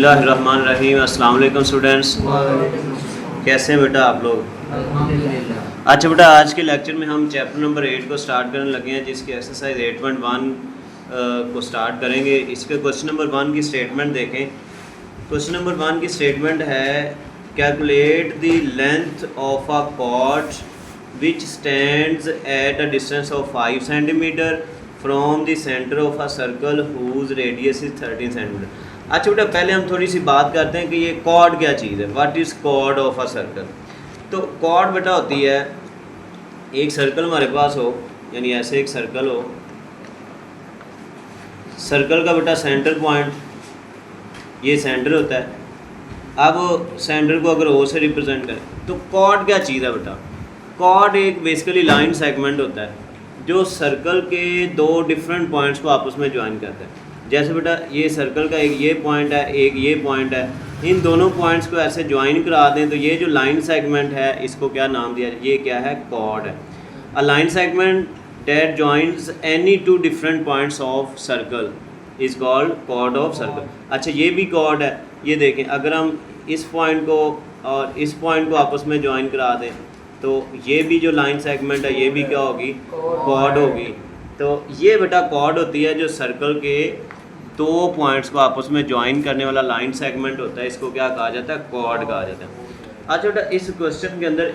बिस्मिल्लाहिर्रहमानिर्रहीम। अस्सलाम वालेकुम स्टूडेंट्स, कैसे हैं बेटा आप लोग? अच्छा बेटा, आज के लेक्चर में हम चैप्टर नंबर 8 को स्टार्ट करने लगे हैं, जिसकी एक्सरसाइज 8.1 को स्टार्ट करेंगे। इसके क्वेश्चन नंबर 1 की स्टेटमेंट देखें। क्वेश्चन नंबर 1 की स्टेटमेंट है, calculate the length of a chord which stands at a distance of 5 centimetre from the centre of a circle whose radius is 13 centimetre. अच्छा बेटा, पहले हम थोड़ी सी बात करते हैं कि ये कॉर्ड क्या चीज़ है। What is chord of a circle? तो कॉर्ड बेटा होती है, एक सर्कल हमारे पास हो, यानी ऐसे एक सर्कल हो, सर्कल का बेटा सेंटर पॉइंट ये सेंटर होता है। अब सेंटर को अगर ओ से रिप्रेजेंट करें तो कॉर्ड क्या चीज़ है बेटा? कॉर्ड एक बेसिकली लाइन सेगमेंट होता है जो सर्कल के दो डिफरेंट पॉइंट्स को आपस में ज्वाइन करता है। जैसे बेटा ये सर्कल का एक ये पॉइंट है, एक ये पॉइंट है, इन दोनों पॉइंट्स को ऐसे ज्वाइन करा दें तो ये जो लाइन सेगमेंट है इसको क्या नाम दिया? ये क्या है? कॉर्ड है। A line segment that joins any two different points of circle is called chord of circle. अच्छा, ये भी कॉर्ड है। ये देखें, अगर हम इस पॉइंट को और इस पॉइंट को आपस में ज्वाइन करा दें तो ये भी जो लाइन सेगमेंट है ये भी क्या होगी? कॉर्ड होगी। तो ये बेटा कॉर्ड होती है जो सर्कल के दो पॉइंट्स को आपस में ज्वाइन करने वाला लाइन सेगमेंट होता है। इसको क्या कहा जाता है? कॉर्ड कहा जाता है। अच्छा बेटा, इस क्वेश्चन के अंदर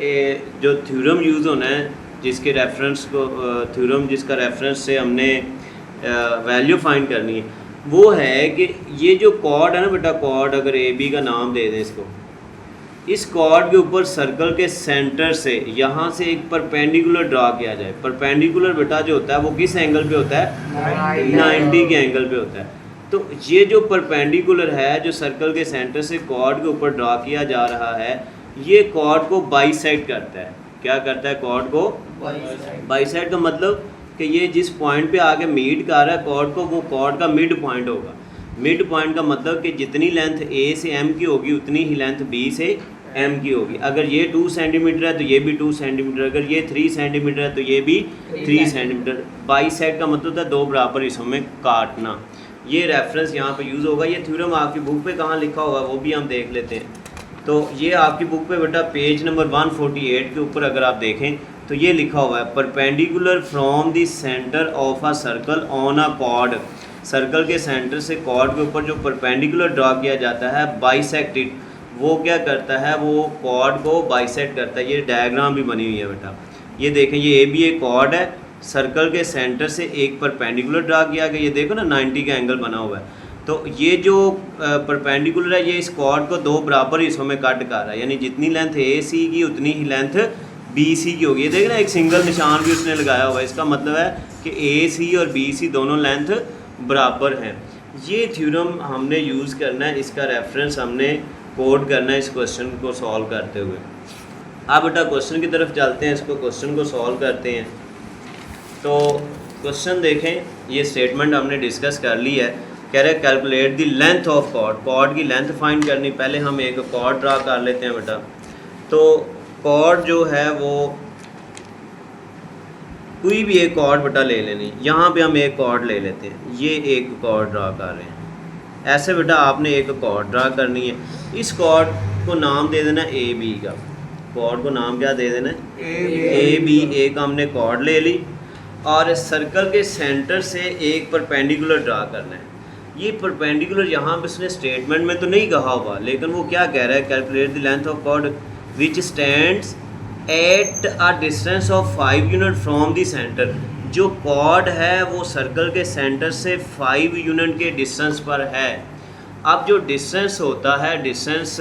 जो थ्योरम यूज़ होना है, जिसके रेफरेंस को थ्योरम जिसका रेफरेंस से हमने वैल्यू फाइंड करनी है, वो है कि ये जो कॉर्ड है ना बेटा, कॉर्ड अगर ए बी का नाम दे दें इसको, इस कॉर्ड के ऊपर सर्कल के सेंटर से यहाँ से एक परपेंडिकुलर ड्रा किया जाए। परपेंडिकुलर बेटा जो होता है वो किस एंगल पे होता है? 90 के एंगल पे होता है। तो ये जो परपेंडिकुलर है जो सर्कल के सेंटर से कॉर्ड के ऊपर ड्रा किया जा रहा है, ये कॉर्ड को बाइसेक्ट करता है। क्या करता है? कॉर्ड को बाइसेक्ट का मतलब कि ये जिस पॉइंट पे आके मीट कर रहा है कॉर्ड को, वो कॉर्ड का मिड पॉइंट होगा। मिड पॉइंट का मतलब कि जितनी लेंथ ए से एम की होगी उतनी ही लेंथ बी से एम की होगी। अगर ये 2 सेंटीमीटर है तो ये भी 2 सेंटीमीटर, अगर ये 3 सेंटीमीटर है तो ये भी 3 सेंटीमीटर। बाइसेक्ट का मतलब है दो बराबर हिस्सों में काटना। ये रेफरेंस यहाँ पे यूज़ होगा। ये थ्योरम आपकी बुक पे कहाँ लिखा होगा वो भी हम देख लेते हैं। तो ये आपकी बुक पे बेटा पेज नंबर 148 के ऊपर अगर आप देखें तो ये लिखा हुआ है, perpendicular from the centre of a circle on a cord. Circle के सेंटर से कॉर्ड के ऊपर जो परपेंडिकुलर ड्रा किया जाता है, बाइसेक्ट इट, वो क्या करता है? वो कॉर्ड को बाइसेक्ट करता है। ये डायग्राम भी बनी हुई है बेटा, ये देखें, ये ए बी एक कॉर्ड है, सर्कल के सेंटर से एक परपेंडिकुलर ड्रा किया गया। ये देखो ना 90 का एंगल बना हुआ है। तो ये जो परपेंडिकुलर है ये इस कॉर्ड को दो बराबर हिस्सों में कट कर रहा है, यानी जितनी लेंथ ए सी की उतनी ही लेंथ बी सी की होगी। ये देख ना, एक सिंगल निशान भी उसने लगाया हुआ है। इसका मतलब है कि ए सी और बी सी दोनों लेंथ बराबर हैं। ये थ्योरम हमने यूज़ करना है, इसका रेफरेंस हमने कोड करना है इस क्वेश्चन को सॉल्व करते हुए। अब बेटा क्वेश्चन की तरफ चलते हैं, इसको क्वेश्चन को सॉल्व करते हैं। तो क्वेश्चन देखें, ये स्टेटमेंट हमने डिस्कस कर ली है। कह रहे calculate the length of chord. Chord की लेंथ फाइंड करनी। पहले हम एक कॉर्ड ड्रा कर लेते हैं बेटा। तो कॉर्ड जो है वो कोई भी एक कॉर्ड बेटा ले लेनी। यहाँ पे हम एक कॉर्ड ले लेते हैं, ये एक कॉर्ड ड्रा कर रहे हैं। ऐसे बेटा आपने एक कॉर्ड ड्रा करनी है। इस कॉर्ड को नाम दे देना ए बी का। कॉर्ड को नाम क्या दे देना? A B. एक हमने कॉर्ड ले ली और सर्कल के सेंटर से एक परपेंडिकुलर ड्रा करना है। ये परपेंडिकुलर यहाँ पे उसने स्टेटमेंट में तो नहीं कहा हुआ, लेकिन वो क्या कह रहा है? Calculate the length of chord which stands at a distance of 5 unit from the centre. जो कॉर्ड है वो सर्कल के सेंटर से 5 यूनिट के डिस्टेंस पर है। अब जो डिस्टेंस होता है, डिस्टेंस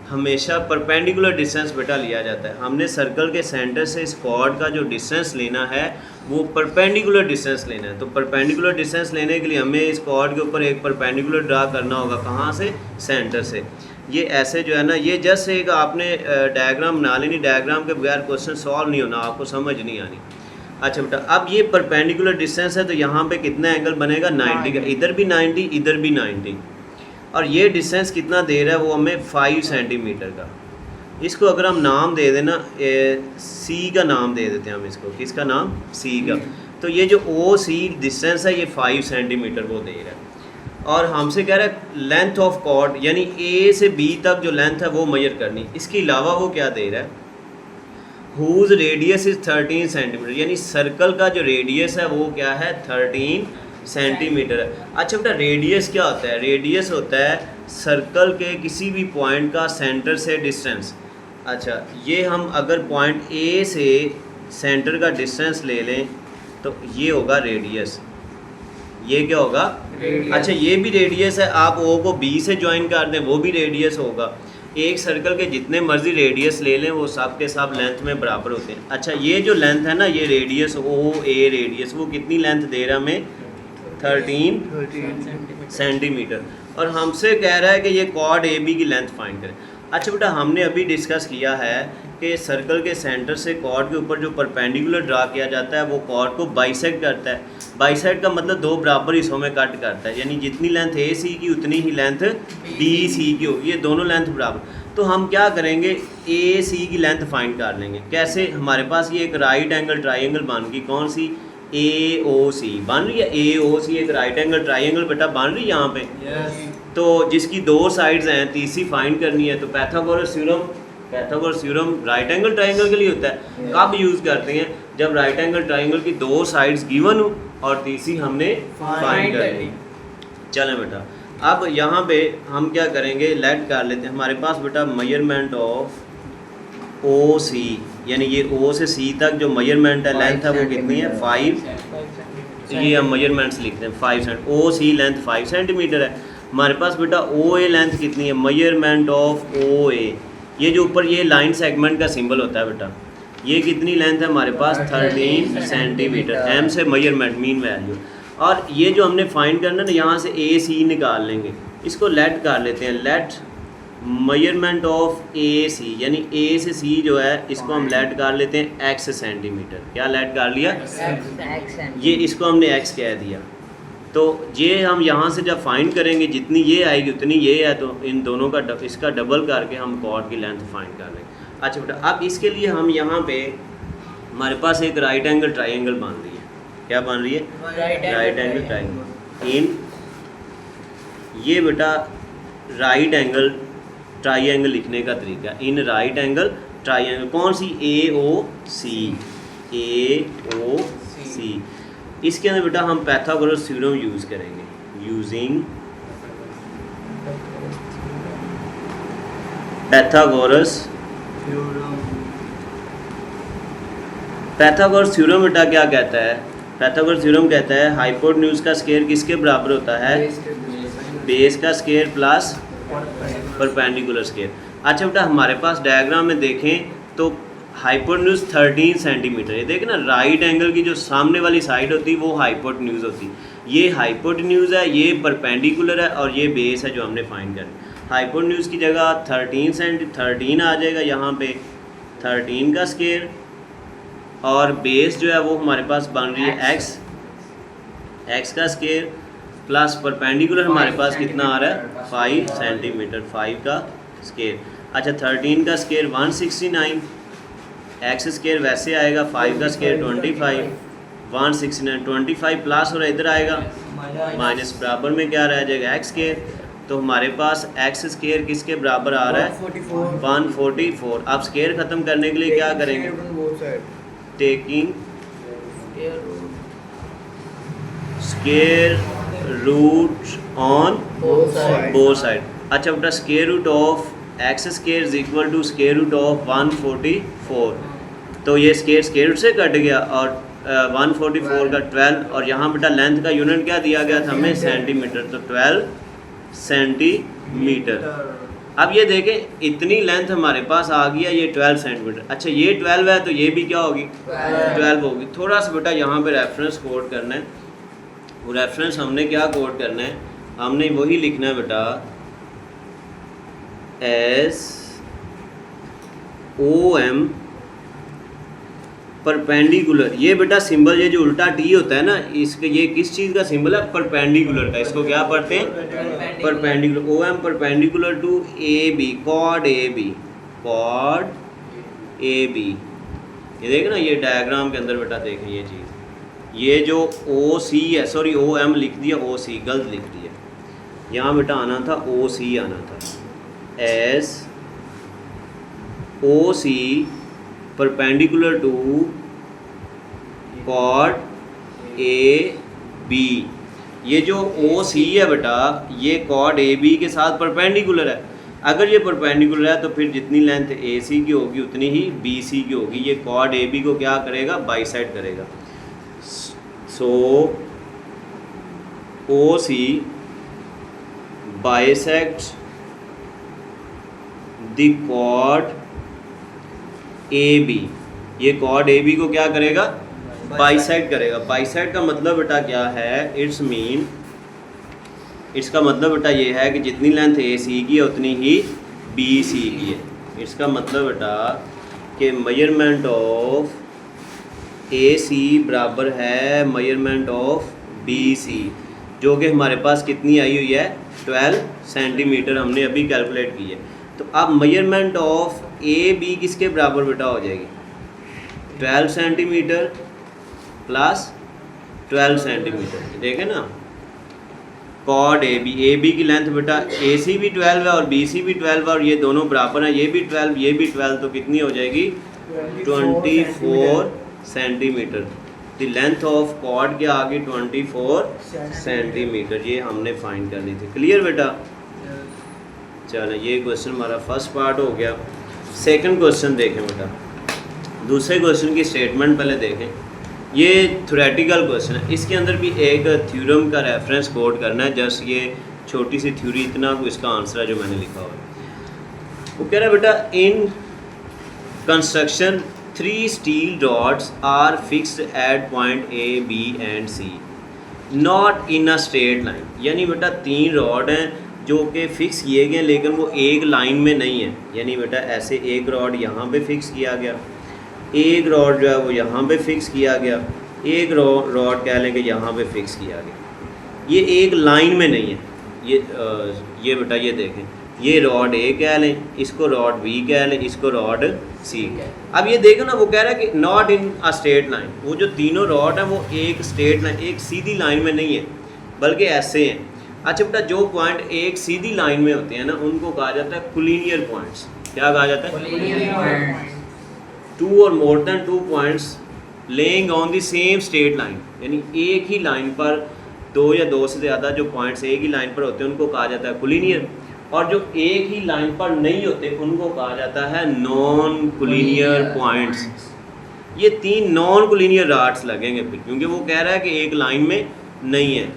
हमेशा परपेंडिकुलर डिस्टेंस बेटा लिया जाता है। हमने सर्कल के सेंटर से इस कॉर्ड का जो डिस्टेंस लेना है वो परपेंडिकुलर डिस्टेंस लेना है। तो परपेंडिकुलर डिस्टेंस लेने के लिए हमें इस कॉर्ड के ऊपर एक परपेंडिकुलर ड्रा करना होगा। कहाँ से? सेंटर से। ये ऐसे जो है ना, ये जस्ट एक आपने डायग्राम बना लेनी। डायग्राम के बगैर क्वेश्चन सॉल्व नहीं होना, आपको समझ नहीं आनी। अच्छा बेटा, अब ये परपेंडिकुलर डिस्टेंस है तो यहाँ पे कितना एंगल बनेगा? 90 का। इधर भी 90, इधर भी 90। और ये डिस्टेंस कितना दे रहा है वो हमें 5 सेंटीमीटर का। इसको अगर हम नाम दे देना, सी का नाम दे देते हैं हम इसको। किसका नाम? सी का। तो ये जो ओ सी डिस्टेंस है ये 5 सेंटीमीटर वो दे रहा है। और हमसे कह रहा है लेंथ ऑफ कॉर्ड यानी ए से बी तक जो लेंथ है वो मेजर करनी। इसके अलावा वो क्या दे रहा है, हुज रेडियस इज़ 13 सेंटीमीटर, यानी सर्कल का जो रेडियस है वो क्या है 13 सेंटीमीटर है। अच्छा बेटा रेडियस क्या होता है, रेडियस होता है सर्कल के किसी भी पॉइंट का सेंटर से डिस्टेंस। अच्छा ये हम अगर पॉइंट ए से सेंटर का डिस्टेंस ले लें तो ये होगा रेडियस, ये क्या होगा अच्छा ये भी रेडियस है, आप ओ को बी से ज्वाइन कर दें वो भी रेडियस होगा। एक सर्कल के जितने मर्जी रेडियस ले लें वो सब के सब लेंथ में बराबर होते हैं। अच्छा ये जो लेंथ है ना ये रेडियस ओ ए रेडियस वो कितनी लेंथ दे रहा हमें 13 सेंटीमीटर, और हमसे कह रहा है कि ये कॉर्ड ए बी की लेंथ फाइंड करें। अच्छा बेटा हमने अभी डिस्कस किया है कि सर्कल के सेंटर से कॉर्ड के ऊपर जो परपेंडिकुलर ड्रा किया जाता है वो कॉर्ड को बाइसेक्ट करता है। बाइसेक्ट का मतलब दो बराबर हिस्सों में कट करता है, यानी जितनी लेंथ ए सी की उतनी ही लेंथ बी सी की होगी, ये दोनों लेंथ बराबर। तो हम क्या करेंगे ए सी की लेंथ फाइंड कर लेंगे। कैसे, हमारे पास ये एक राइट एंगल ट्राइंगल बन गई, कौन सी ए ओ सी बन रही है, ए ओ सी एक राइट एंगल ट्राइंगल बेटा बन रही है यहाँ पे। तो जिसकी दो साइड्स हैं तीसरी फाइंड करनी है तो Pythagoras theorem right angle triangle के लिए होता है। कब यूज़ करते हैं, जब राइट एंगल ट्राइंगल की दो साइड्स गिवन हो और तीसरी हमने फाइंड करनी। चलें बेटा अब यहाँ पे हम क्या करेंगे, लेट कर लेते हैं हमारे पास बेटा मेजरमेंट ऑफ ओ सी, यानी ये ओ से सी तक जो मेजरमेंट है लेंथ है वो कितनी है 5, ये हम मेजरमेंट्स लिखते हैं 5 सेंट, ओ सी लेंथ 5 सेंटीमीटर है। हमारे पास बेटा ओ ए लेंथ कितनी है, मेजरमेंट ऑफ ओ ए, ये जो ऊपर ये लाइन सेगमेंट का सिंबल होता है बेटा, ये कितनी लेंथ है हमारे पास 13 सेंटीमीटर, एम से मेजरमेंट मीन वैल्यू। और ये जो हमने फाइंड करना है ना यहाँ से ए सी निकाल लेंगे, इसको लेट कर लेते हैं, लेट मेजरमेंट ऑफ ए सी, यानी ए से सी जो है इसको हम लेट कर लेते हैं एक्स सेंटीमीटर। क्या लेट कर लिया, ये इसको हमने एक्स कह दिया। तो ये हम यहाँ से जब फाइंड करेंगे जितनी ये आएगी उतनी ये है, तो इन दोनों का इसका डबल करके हम कॉर्ड की लेंथ फाइंड कर लेंगे। अच्छा बेटा अब इसके लिए हम यहाँ पे हमारे पास एक राइट एंगल ट्राइंगल बन रही है, क्या बन रही है राइट एंगल ट्राइंगल। इन ये बेटा राइट एंगल ट्राइंगल लिखने का तरीका, इन राइट एंगल ट्राइंगल कौन सी ए ओ सी, इसके अंदर बेटा हम पैथागोरस थ्योरम यूज़ करेंगे, यूजिंग पैथागोरस थ्योरम बेटा क्या कहता है, पैथागोरस थ्योरम कहता है हाइपोटेन्यूज का स्क्वायर किसके बराबर होता है, बेस का स्क्वायर प्लस परपेंडिकुलर स्क्वायर। अच्छा बेटा हमारे पास डायग्राम में देखें तो हाइपोटेन्यूज 13 सेंटीमीटर, ये देखें ना राइट एंगल की जो सामने वाली साइड होती है वो हाइपोटेन्यूज होती है, ये हाइपोटेन्यूज है, ये परपेंडिकुलर है और ये बेस है जो हमने फाइंड करना। हाइपोटेन्यूज की जगह 13 आ जाएगा यहाँ पे 13 का स्क्वायर, और बेस जो है वो हमारे पास बन रही है एक्स का स्क्वायर प्लस परपेंडिकुलर हमारे पास कितना आ रहा है 5 सेंटीमीटर, 5 का स्क्वायर। अच्छा 13 का स्क्वायर 169, एक्स स्क्वायर वैसे आएगा 5 का स्क्वायर 25, 169 25 प्लस और इधर आएगा माइनस, बराबर में क्या रह जाएगा एक्स स्क्वायर। तो हमारे पास एक्स स्क्वायर किसके बराबर आ रहा है 144। अब स्क्वायर ख़त्म करने के लिए क्या करेंगे, taking square root on both side. अच्छा बेटा square root of x square is equal to square root of 144, तो ये स्क्वायर रूट से कट गया और 144 का 12, और यहाँ बेटा लेंथ का यूनिट क्या दिया गया था हमें सेंटीमीटर, तो 12 सेंटीमीटर। अब ये देखें इतनी लेंथ हमारे पास आ गया, ये 12 सेंटीमीटर। अच्छा ये 12 है तो ये भी क्या होगी 12 होगी। थोड़ा सा बेटा यहाँ पे रेफरेंस कोड करना है, वो रेफरेंस हमने क्या कोड करना है, हमने वही लिखना है बेटा एस ओ एम परपेंडिकुलर। ये बेटा सिंबल ये जो उल्टा टी होता है ना, इसके ये किस चीज़ का सिंबल है परपेंडिकुलर का, इसको क्या पढ़ते हैं perpendicular. O M perpendicular to A B, chord A B. ये देखें ना ये डायग्राम के अंदर बेटा देखें ये चीज़, ये जो ओ सी है, सॉरी ओ एम लिख दिया, ओ सी गलत लिख दिया। यहाँ बेटा आना था ओ सी आना था, S O C perpendicular to कॉड ए बी। ये जो ओ सी है बेटा ये कॉड ए बी के साथ परपेंडिकुलर है। अगर ये परपेंडिकुलर है तो फिर जितनी लेंथ ए सी की होगी उतनी ही बी सी की होगी। ये कॉड ए बी को क्या करेगा, बाइसेक्ट करेगा। So O C bisect the कॉड ए बी। ये कॉड ए बी को क्या करेगा, बाइसेक्ट करेगा। बाइसेक्ट का मतलब बेटा क्या है, इसका मतलब बेटा ये है कि जितनी लेंथ ए सी की है उतनी ही बी सी की है। इसका मतलब बेटा कि मेजरमेंट ऑफ ए सी बराबर है मेजरमेंट ऑफ बी सी, जो कि हमारे पास कितनी आई हुई है, 12 सेंटीमीटर हमने अभी कैलकुलेट की है। तो अब मेजरमेंट ऑफ ए बी किसके बराबर बेटा हो जाएगी, 12 सेंटीमीटर प्लस 12 सेंटीमीटर। देखें ना, कॉड ए बी की लेंथ बेटा ए सी भी 12 है और बी सी भी 12 है और ये दोनों बराबर हैं, ये भी 12 ये भी 12, तो कितनी हो जाएगी 24 सेंटीमीटर। द लेंथ ऑफ कॉड क्या आ गई 24 सेंटीमीटर। ये हमने फाइंड करनी थी। क्लियर बेटा, चलो ये क्वेश्चन हमारा फर्स्ट पार्ट हो गया। सेकंड क्वेश्चन देखें बेटा, दूसरे क्वेश्चन की स्टेटमेंट पहले देखें। ये थ्योरेटिकल क्वेश्चन है, इसके अंदर भी एक थ्योरम का रेफरेंस कोट करना है। जस्ट ये छोटी सी थ्योरी, इतना इसका आंसर है जो मैंने लिखा हुआ है। वो कह रहा है बेटा, in construction 3 steel rods are fixed at point A B and C not in a straight line. यानी बेटा 3 रॉड हैं जो कि फ़िक्स किए गए लेकिन वो एक लाइन में नहीं है। यानी बेटा ऐसे एक रॉड यहाँ पे फिक्स किया गया, एक रॉड जो है वो यहाँ पे फिक्स किया गया, एक रॉड कह लें कि यहाँ पे फिक्स किया गया। ये एक लाइन में नहीं है। ये बेटा ये देखें, ये रॉड ए कह लें, इसको रॉड बी कह लें, इसको रॉड सी। अब ये देखो ना, वो कह रहा है कि not in a straight line. वो जो तीनों रॉड हैं वो एक स्ट्रेट लाइन, एक सीधी लाइन में नहीं है बल्कि ऐसे हैं। अच्छा बेटा, जो पॉइंट एक सीधी लाइन में होते हैं ना उनको कहा जाता है कोलिनियर पॉइंट्स। क्या कहा जाता है, 2 और more than 2 points laying on the same straight line. यानी एक ही लाइन पर 2 या 2 से ज़्यादा जो पॉइंट्स एक ही लाइन पर होते हैं उनको कहा जाता है कोलिनियर, और जो एक ही लाइन पर नहीं होते उनको कहा जाता है नॉन कोलिनियर पॉइंट्स। ये 3 नॉन कोलिनियर रॉड्स लगेंगे फिर, क्योंकि वो कह रहा है कि एक लाइन में नहीं है।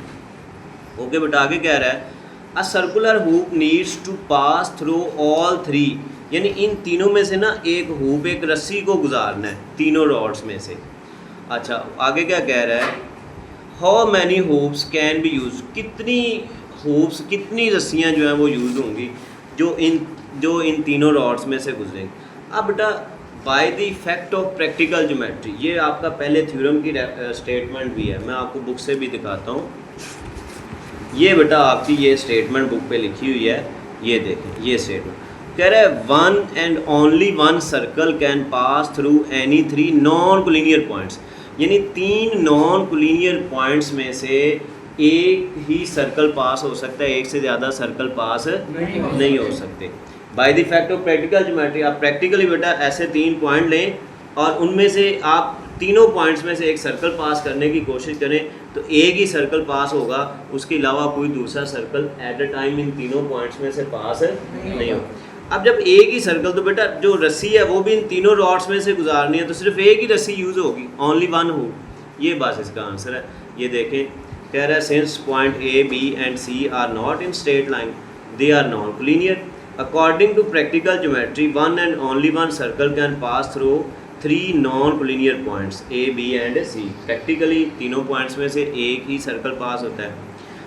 ओके बेटा, आगे कह रहा है a circular hook needs to pass through all 3। यानी इन तीनों में से ना एक हुप, एक रस्सी को गुजारना है तीनों रॉड्स में से। अच्छा आगे क्या कह रहा है, how many hoops can be use. कितनी हुप्स, कितनी रस्सियाँ जो हैं वो यूज़ होंगी जो इन तीनों रॉड्स में से गुजरेंगी। अब बेटा by the effect of practical geometry, ये आपका पहले थ्योरम की स्टेटमेंट भी है, मैं आपको बुक से भी दिखाता हूँ। ये बेटा आपकी ये स्टेटमेंट बुक पे लिखी हुई है, ये देखें ये स्टेटमेंट कह रहा है 1 and only 1 circle can pass through any 3 non collinear points. यानी 3 नॉन कोलिनियर पॉइंट्स में से एक ही सर्कल पास हो सकता है, एक से ज़्यादा सर्कल पास नहीं हो सकते। By the effect of practical geometry, आप प्रैक्टिकली बेटा ऐसे 3 पॉइंट लें और उनमें से आप तीनों पॉइंट्स में से एक सर्कल पास करने की कोशिश करें तो एक ही सर्कल पास होगा, उसके अलावा कोई दूसरा circle at a time in तीनों पॉइंट्स में से पास नहीं हो। अब जब एक ही सर्कल, तो बेटा जो रस्सी है वो भी इन तीनों रॉड्स में से गुजारनी है, तो सिर्फ एक ही रस्सी यूज़ होगी, ओनली 1 हुक। ये बस इसका आंसर है। ये देखें, कह रहा है since point A B and C are not in straight line they are non collinear according to practical geometry 1 and only 1 circle can pass through 3 non collinear points A B and C. Practically तीनों points में से एक ही circle पास होता है,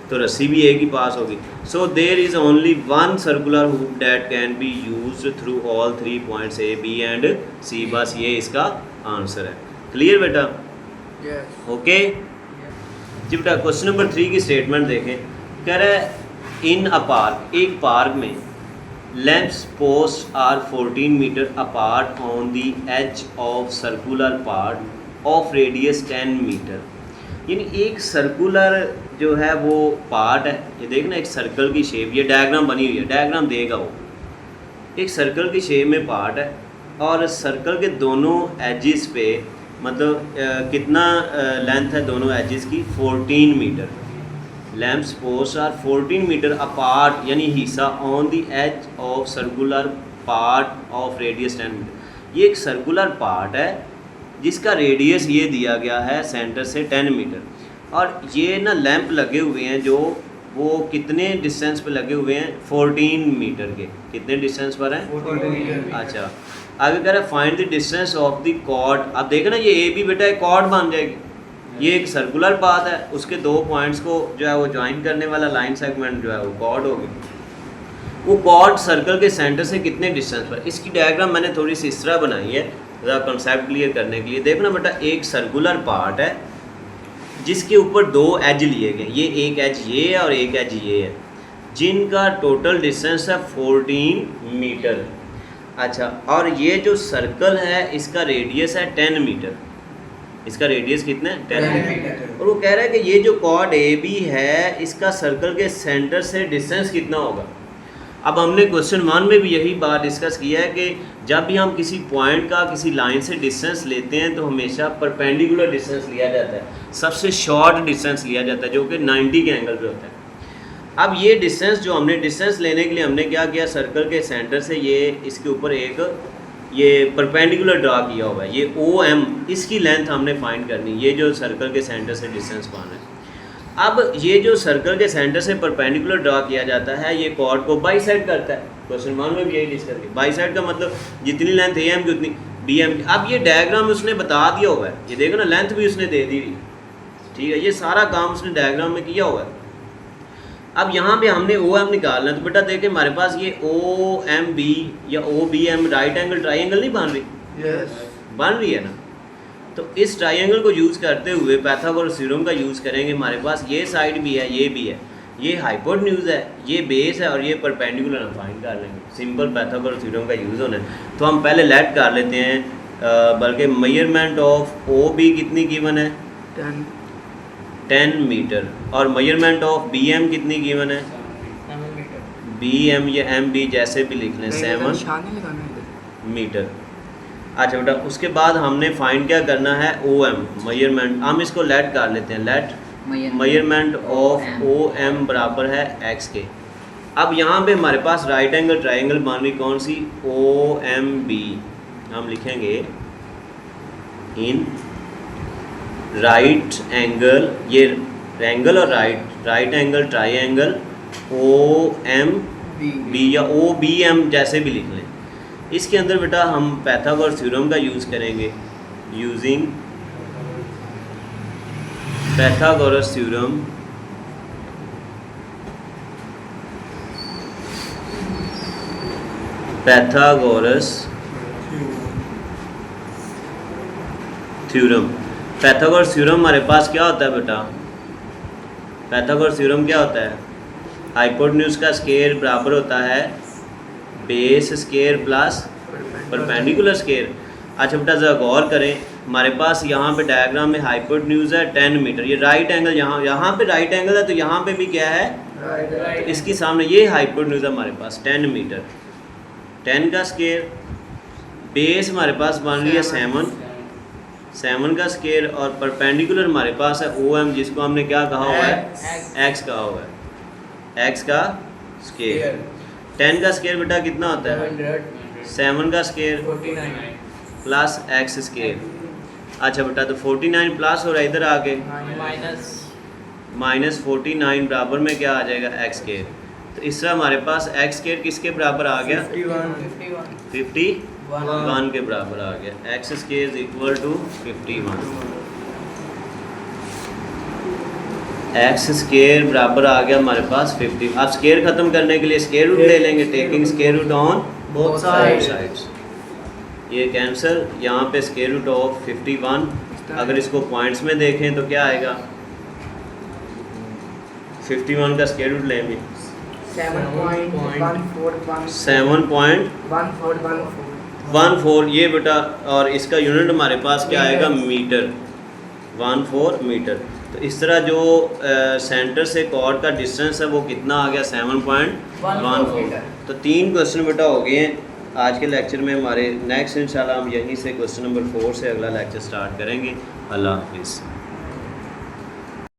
तो रस्सी भी एक ही पास होगी। So there is only 1 circular hook that can be used through all 3 points A B and C. बस ये इसका आंसर है। क्लियर बेटा? ओके जी बेटा, क्वेश्चन नंबर 3 की स्टेटमेंट देखें। कह रहा है इन अ पार्क, एक पार्क में lamps post are 14 metre apart on the edge of circular part of radius 10 metre. यानी एक सर्कुलर जो है वो पार्ट है, ये देखना एक सर्कल की शेप, ये डायग्राम बनी हुई है, डायग्राम देगा वो एक सर्कल की शेप में पार्ट है और सर्कल के दोनों एजिस पे मतलब कितना लेंथ है दोनों एजिस की 14 metre. Lamps post are 14 metre apart यानी हिस्सा on the edge of circular part of radius 10 metre. ये एक सर्कुलर पार्ट है जिसका रेडियस ये दिया गया है सेंटर से 10 मीटर और ये ना लैंप लगे हुए हैं जो वो कितने डिस्टेंस पे लगे हुए हैं 14 मीटर के। कितने डिस्टेंस पर हैं 14 अच्छा आगे कह रहा है find the distance of the chord. अब देखना ये ए बी बेटा एक कॉर्ड बन जाएगी। ये एक सर्कुलर पाथ है उसके दो पॉइंट्स को जो है वो ज्वाइन करने वाला लाइन सेगमेंट जो है वो कॉर्ड होगी। वो कॉर्ड सर्कल के सेंटर से कितने डिस्टेंस पर। इसकी डायग्राम मैंने थोड़ी सी इस तरह बनाई है ज़रा कॉन्सेप्ट क्लियर करने के लिए। देखना बेटा एक सर्कुलर पार्ट है जिसके ऊपर दो एज लिए गए, ये एक एज ये है और एक एज ये है जिनका टोटल डिस्टेंस है 14 मीटर। अच्छा और ये जो सर्कल है इसका रेडियस है 10 मीटर। इसका रेडियस कितना है 10 मीटर। और वो कह रहा है कि ये जो कॉर्ड ए बी है इसका सर्कल के सेंटर से डिस्टेंस कितना होगा। अब हमने क्वेश्चन 1 में भी यही बात डिस्कस किया है कि जब भी हम किसी पॉइंट का किसी लाइन से डिस्टेंस लेते हैं तो हमेशा परपेंडिकुलर डिस्टेंस लिया जाता है, सबसे शॉर्ट डिस्टेंस लिया जाता है जो कि 90 के एंगल पे होता है। अब ये डिस्टेंस जो हमने डिस्टेंस लेने के लिए हमने क्या किया सर्कल के सेंटर से ये इसके ऊपर एक ये परपेंडिकुलर ड्रा किया हुआ है, ये ओ एम इसकी लेंथ हमने फाइंड करनी, ये जो सर्कल के सेंटर से डिस्टेंस पाना है। अब ये जो सर्कल के सेंटर से परपेंडिकुलर ड्रा किया जाता है ये कॉर्ड को बाइसेक्ट करता है। क्वेश्चन 1 में भी यही डिस्कस किया। बाइसेक्ट का मतलब जितनी लेंथ ए एम की उतनी बी एम की। अब ये डायग्राम उसने बता दिया हुआ है, ये देखो ना लेंथ भी उसने दे दी, ठीक है, ये सारा काम उसने डायग्राम में किया हुआ है। अब यहाँ पे हमने ओ एम निकालना है तो बेटा देखें हमारे पास ये ओ एम बी या O B M right angle triangle नहीं बन रही, बन रही है ना। तो इस ट्राइंगल को यूज़ करते हुए पाइथागोरस थ्योरम का यूज़ करेंगे। हमारे पास ये साइड भी है ये भी है, ये हाइपोटेन्यूज है ये बेस है और ये परपेंडिकुलर हम फाइंड कर लेंगे। सिंपल पाइथागोरस थ्योरम का यूज़ होना है। तो हम पहले लेट कर लेते हैं, बल्कि मेजरमेंट ऑफ ओ बी कितनी गिवन है 10 मीटर और मेजरमेंट ऑफ बी एम कितनी गिवन है 7 मीटर। बी एम या एम बी जैसे भी लिख लें 7 मीटर। अच्छा बेटा उसके बाद हमने फाइंड क्या करना है ओ एम मेजरमेंट। हम इसको लेट कर लेते हैं, let measurement of O M बराबर है एक्स के। अब यहाँ पे हमारे पास राइट एंगल ट्राइंगल बन रही कौन सी ओ एम बी। हम लिखेंगे इन राइट एंगल, ये एंगल और right angle triangle O M B या ओ बी एम जैसे भी लिख लें। इसके अंदर बेटा हम पाइथागोरस थ्योरम का यूज़ करेंगे। Using Pythagoras theorem Pythagoras theorem हमारे पास क्या होता है बेटा, पाइथागोरस थ्योरम क्या होता है, हाइपोटेन्यूज का स्क्वायर बराबर होता है base square plus perpendicular square. अच्छा बेटा ज़रा गौर करें, हमारे पास यहाँ पे डायग्राम में हाइपोटेन्यूज है 10 मीटर, ये राइट एंगल यहाँ पे राइट एंगल है तो यहाँ पे भी क्या है तो इसके सामने ये हाइपोटेन्यूज है हमारे पास 10 मीटर, 10 का स्क्वायर, बेस हमारे पास बन रही है 7 का स्क्वायर और परपेंडिकुलर हमारे पास है ओ एम जिसको हमने क्या कहा हुआ है एक्स कहा हुआ है, एक्स का स्क्वायर। 10 का स्क्वायर बेटा कितना होता है 7 का स्क्वायर प्लस एक्स स्क्वायर। अच्छा बेटा तो 49 प्लस और इधर आके माइनस 49 बराबर में क्या आ जाएगा एक्स स्क्वायर। तो इस तरह हमारे पास एक्स स्क्वायर किसके बराबर आ गया 51 के बराबर आ गया। X square is equal to 51, x square बराबर आ गया हमारे पास 50। अब स्क्वायर खत्म करने के लिए स्क्वायर रूट ले लेंगे, taking square root on both sides. ये कैंसिल, यहाँ पे स्क्वायर रूट ऑफ 51 अगर इसको पॉइंट्स में देखें तो क्या आएगा 51 का स्क्वायर रूट लेंगे 7.14 ये बेटा, और इसका यूनिट हमारे पास क्या आएगा मीटर, 14 मीटर। तो इस तरह जो सेंटर से कॉर्ड का डिस्टेंस है वो कितना आ गया 7.14। तो 3 क्वेश्चन बेटा हो गए हैं आज के लेक्चर में हमारे। नेक्स्ट इंशाल्लाह हम यहीं से क्वेश्चन नंबर 4 से अगला लेक्चर स्टार्ट करेंगे। अल्लाह हाफिज़।